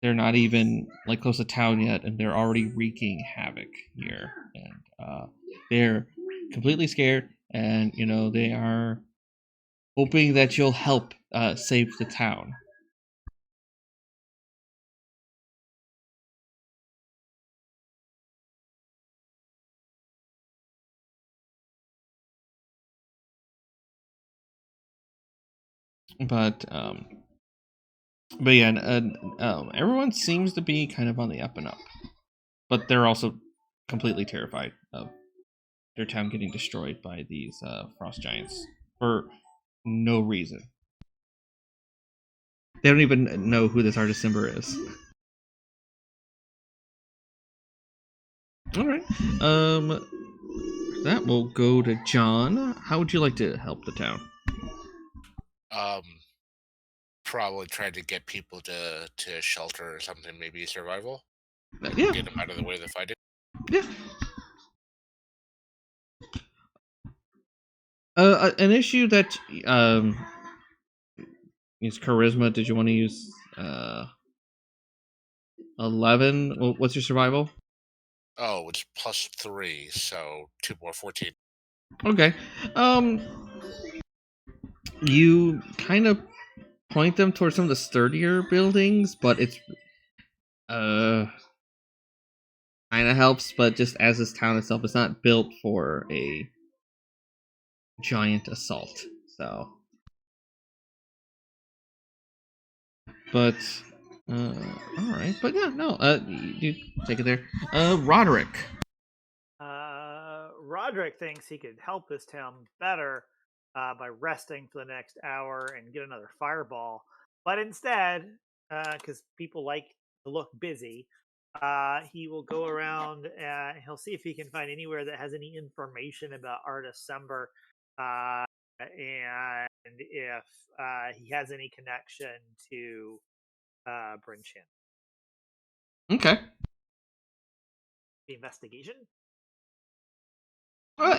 [SPEAKER 1] they're not even close to town yet, and they're already wreaking havoc here, and they're completely scared, and they are hoping that you'll help save the town. But yeah, everyone seems to be kind of on the up and up, but they're also completely terrified of their town getting destroyed by these frost giants for no reason. They don't even know who this artist Cimber is. All right. That will go to John. How would you like to help the town?
[SPEAKER 4] Um, Probably trying to get people to shelter or something. Maybe survival.
[SPEAKER 1] Yeah,
[SPEAKER 4] Get them out of the way of the fighting.
[SPEAKER 1] yeah. An issue that use charisma. Did you want to use 11? What's your survival?
[SPEAKER 4] Oh, it's +3, so 2 more, 14.
[SPEAKER 1] Okay. You kind of point them towards some of the sturdier buildings, but it's kind of helps. But just as this town itself, it's not built for a giant assault. So, but all right. But yeah, no. You take it there. Roderick.
[SPEAKER 5] Roderick thinks he could help this town better by resting for the next hour and get another fireball. But instead, because people like to look busy, he will go around and he'll see if he can find anywhere that has any information about Artist Cimber, and if he has any connection to Bryn Shander.
[SPEAKER 1] Okay.
[SPEAKER 5] The investigation.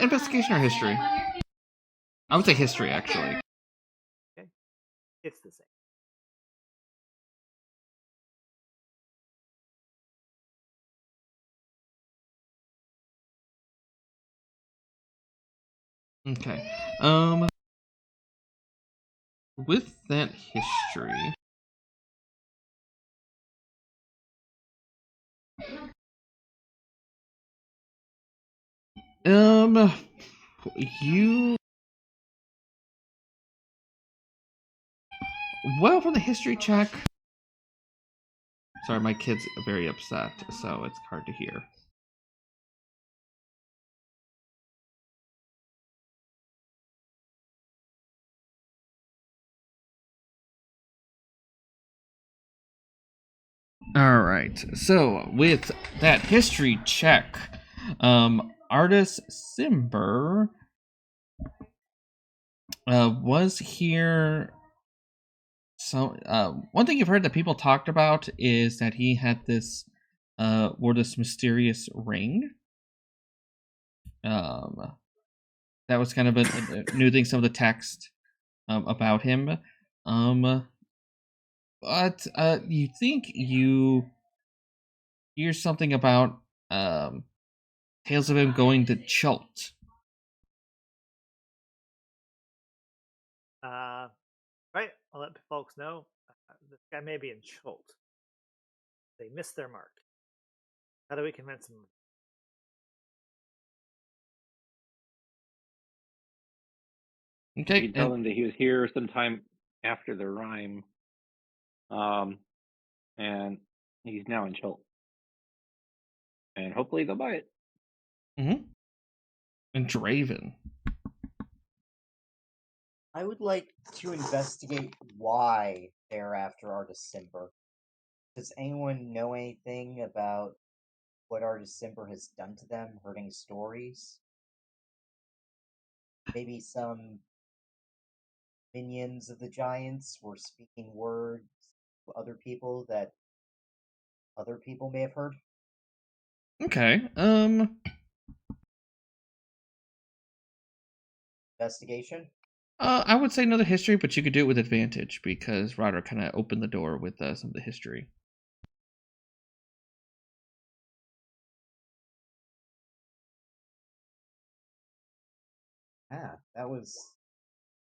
[SPEAKER 1] Investigation or history? I would say history, actually.
[SPEAKER 5] Okay, it's the same.
[SPEAKER 1] Okay. With that history, you well from the history check. Sorry, my kid's very upset, so it's hard to hear. All right. So with that history check, artist Cimber was here. So one thing you've heard that people talked about is that he had this wore this mysterious ring. That was kind of a new thing. Some of the text about him. But you think you hear something about tales of him going to Chult.
[SPEAKER 5] Right, I'll let folks know this guy may be in Chult. They missed their mark. How do we convince them?
[SPEAKER 1] Okay.
[SPEAKER 3] You tell them that he was here sometime after the rhyme, and he's now in Chult, and hopefully they'll buy it.
[SPEAKER 1] Mm-hmm. And Draven.
[SPEAKER 6] I would like to investigate why they're after Artist Cimber. Does anyone know anything about what Artist Cimber has done to them, hurting stories? Maybe some minions of the giants were speaking words to other people that other people may have heard?
[SPEAKER 1] Okay.
[SPEAKER 6] Investigation?
[SPEAKER 1] I would say another history, but you could do it with advantage because Roderick kind of opened the door with some of the history.
[SPEAKER 6] That was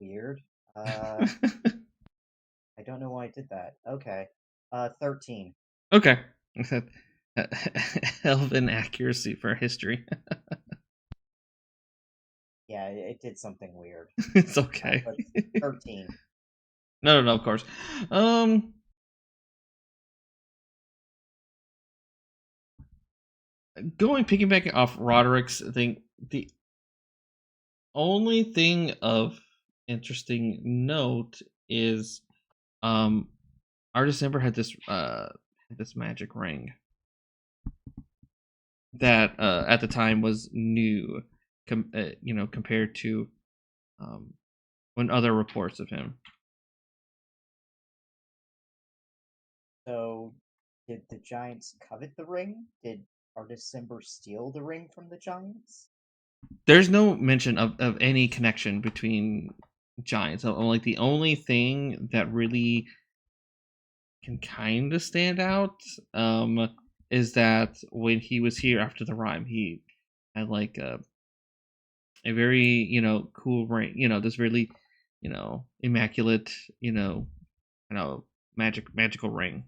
[SPEAKER 6] weird. I don't know why I did that. Okay. 13.
[SPEAKER 1] Okay. Elven accuracy for history.
[SPEAKER 6] Yeah, it did something weird.
[SPEAKER 1] It's okay.
[SPEAKER 6] 13.
[SPEAKER 1] No, of course. Piggybacking off Roderick's thing, the only thing of interesting note is Artist Ember had this magic ring that at the time was new, compared to when other reports of him.
[SPEAKER 6] So, did the giants covet the ring? Did Artist Cimber steal the ring from the giants?
[SPEAKER 1] There's no mention of any connection between giants. So, like, the only thing that really can kind of stand out is that when he was here after the rhyme, he had like a very cool ring, this really immaculate magical ring.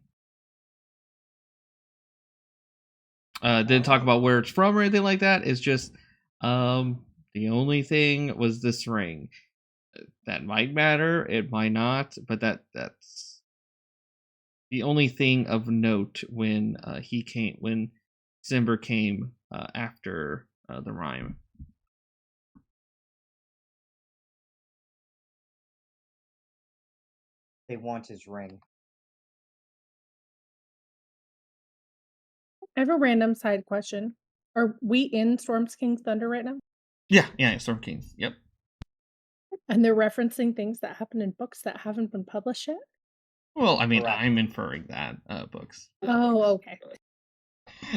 [SPEAKER 1] Didn't talk about where it's from or anything like that. It's just the only thing was this ring. That might matter, it might not, but that's the only thing of note when Cimber came after the rhyme.
[SPEAKER 6] They want his ring.
[SPEAKER 7] I have a random side question. Are we in Storm King's Thunder right now?
[SPEAKER 1] Yeah, Storm Kings. Yep.
[SPEAKER 7] And they're referencing things that happen in books that haven't been published yet?
[SPEAKER 1] Well, I mean,
[SPEAKER 6] Correct.
[SPEAKER 1] I'm inferring that books.
[SPEAKER 7] Oh, okay.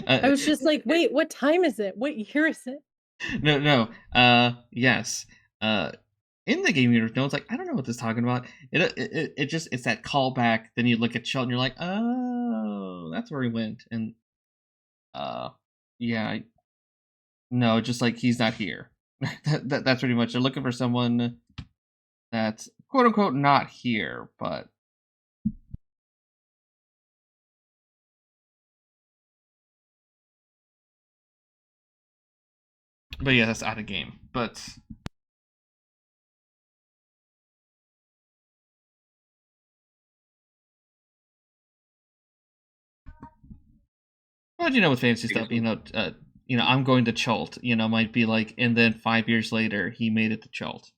[SPEAKER 7] I was just like, wait, what time is it? What year is it?
[SPEAKER 1] No. Yes. In the game universe, no one's like, I don't know what this is talking about. It just, it's that callback. Then you look at Shelton, you're like, oh, that's where he went. And yeah, no, just like he's not here. That's pretty much. They're looking for someone that's quote unquote not here, but yeah, that's out of game. But with fantasy stuff, I'm going to Chult. Might be like, and then 5 years later, he made it to Chult.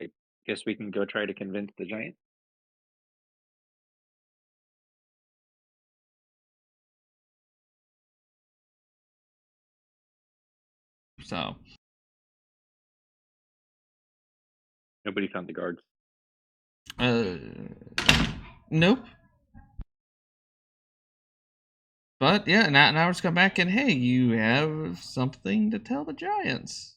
[SPEAKER 3] I guess we can go try to convince the giant.
[SPEAKER 1] So
[SPEAKER 3] Nobody found the guards.
[SPEAKER 1] Nope. But yeah, now we're just come back and hey, you have something to tell the giants.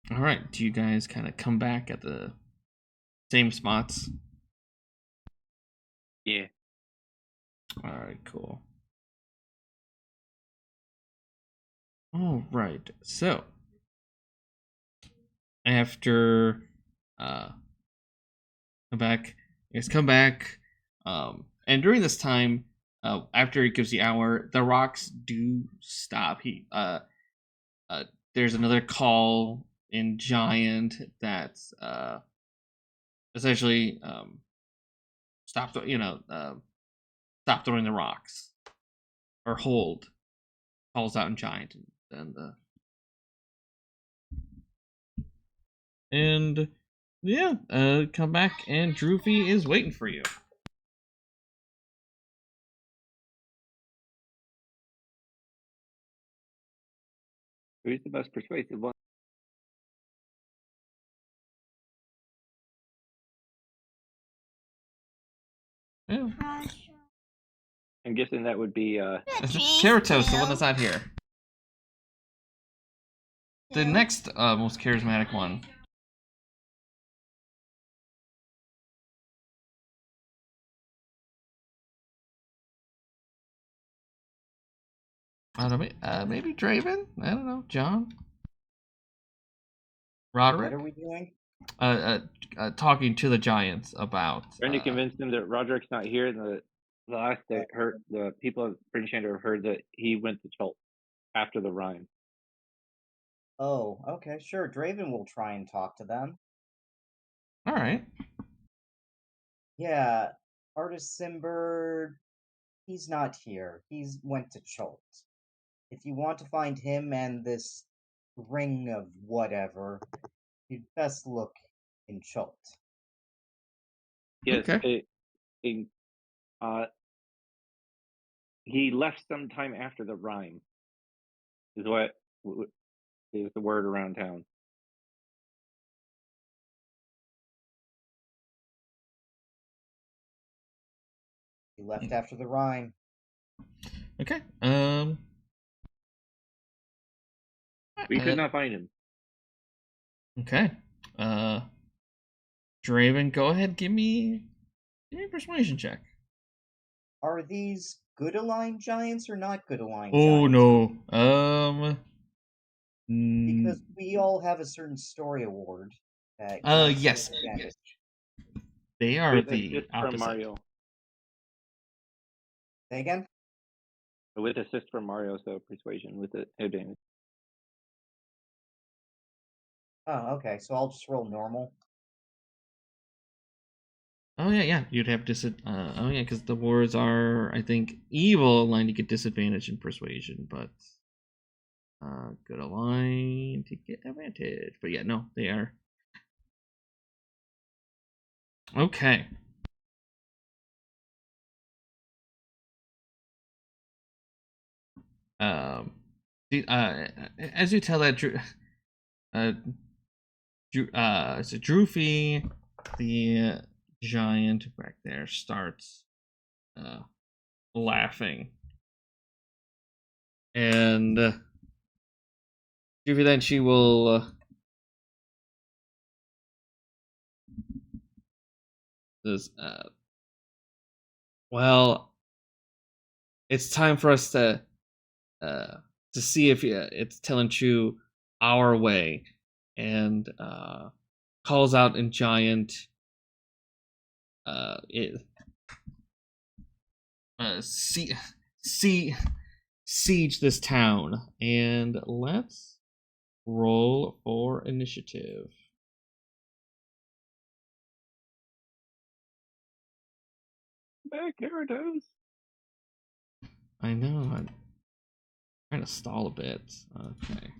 [SPEAKER 1] All right, do you guys kind of come back at the same spots?
[SPEAKER 3] Yeah.
[SPEAKER 1] All right, cool. All right, so after come back, and during this time, after it gives the hour, the rocks do stop. There's another call in Giant that's essentially stop throwing the rocks, or hold, calls out in Giant, and yeah, come back and Droofy is waiting for you.
[SPEAKER 3] Who's the most persuasive one?
[SPEAKER 1] Yeah.
[SPEAKER 3] I'm guessing that would be
[SPEAKER 1] Karatos, the one that's not here. The next most charismatic one. I don't know, maybe Draven? I don't know. John? Roderick?
[SPEAKER 6] What are we doing?
[SPEAKER 1] Talking to the giants about
[SPEAKER 3] trying to convince them that Roderick's not here. And the last they heard, the people of Bryn Shander have heard that he went to Chult after the rhyme.
[SPEAKER 6] Oh, okay, sure. Draven will try and talk to them.
[SPEAKER 1] All right.
[SPEAKER 6] Yeah, Artist Cimber, he's not here. He's went to Chult. If you want to find him and this ring of whatever, you'd best look in Chult.
[SPEAKER 3] Yes,
[SPEAKER 1] Okay.
[SPEAKER 3] He left sometime after the rhyme. Is what is the word around town.
[SPEAKER 6] He left after the rhyme.
[SPEAKER 1] Okay.
[SPEAKER 3] We could not find him.
[SPEAKER 1] Okay. Draven, go ahead. Give me a persuasion check.
[SPEAKER 6] Are these good aligned giants or not good aligned
[SPEAKER 1] Oh
[SPEAKER 6] giants?
[SPEAKER 1] no.
[SPEAKER 6] Because we all have a certain story award.
[SPEAKER 1] Yes.
[SPEAKER 6] Advantage.
[SPEAKER 1] They are
[SPEAKER 3] With
[SPEAKER 1] the
[SPEAKER 3] assist from
[SPEAKER 1] opposite.
[SPEAKER 3] Mario.
[SPEAKER 6] Say again?
[SPEAKER 3] With assist from Mario, so persuasion with the advantage.
[SPEAKER 6] Oh, okay. So I'll just roll normal.
[SPEAKER 1] Oh yeah. You'd have oh yeah, because the wards are, I think, evil aligned to get disadvantage in persuasion, but good aligned to get advantage. But yeah, no, they are. Okay. As you tell that so Droofy, the giant back there, starts laughing, and Droofy, then she will says, well, it's time for us to see if it's telling true our way, and calls out in giant siege this town, and let's roll for initiative.
[SPEAKER 3] Back, Karatos.
[SPEAKER 1] I know, I'm trying to stall a bit. Okay.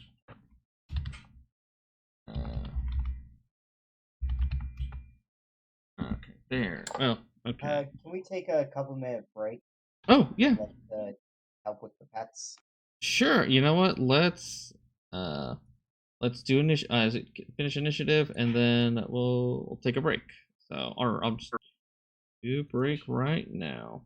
[SPEAKER 1] Okay, there. Well, okay.
[SPEAKER 6] Can we take a couple-minute break?
[SPEAKER 1] Oh, yeah.
[SPEAKER 6] Help with the pets.
[SPEAKER 1] Sure. You know what? Let's do finish initiative, and then we'll take a break. So, or I'll just do a break right now.